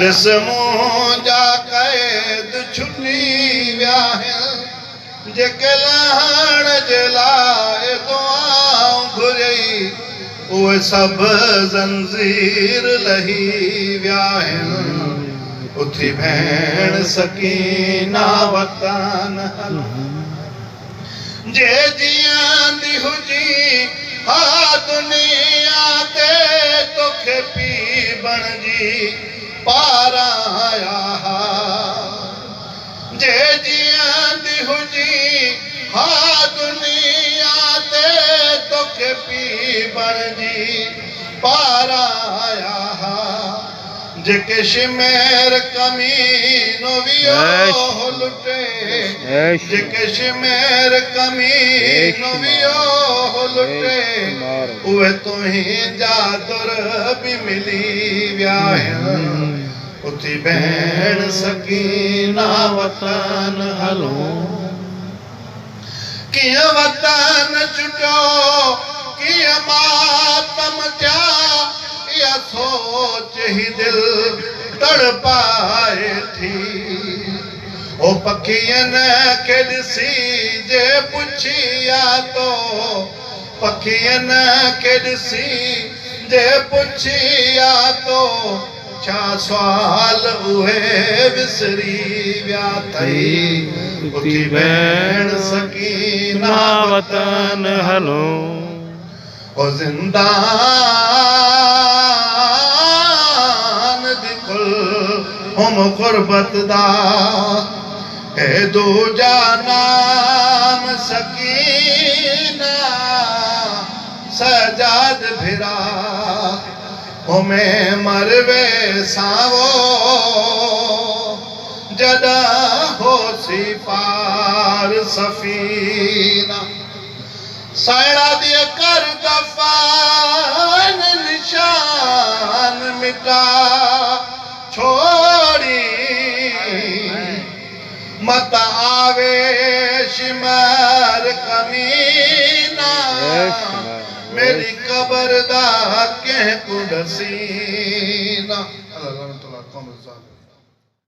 मुंहिंजा क़ैद छुटी विया आहिनि जेके लहण जे लाइ दुआऊं घुरियई उहे सभु ज़ंजीर लही विया आहिनि उथी भेण सकीना वतन जे जीअंदी हुजी हा दुनिया ते तोखे पी बणजी पारां आया जे जीअंदी हुजी हा दुनिया ते तोखे पी बणजी पारां आया जेके शिमेर कमीनो वियो लुटे जेके शिमेर कमीनो वियो लुटे उहे तुंहिंजा दुर बि मिली विया आहिनि उथी भेण सकीना वतन हलो कीअं वतन छुटियो कीअं मातम थिया या सोच ही दिल तड़पाए थी ओ पखियन के ॾिसी जे पुछिया तो पखियन के ॾिसी जे पुछिया तो छा सवाल उहे विसरी विया थई उथी भेण सकीना वतन हलो ओ ज़िंदान हम गुरबत दा ए दूजा नाम सकीना सजाद भिरा हमें मरवे सावो जदा होसी पार सफीना सायड़ा दिए कर दफान निशान मिटा छोड़ी मत आवे शिमर कमीना मेरी कब्र दा के कुदसीना।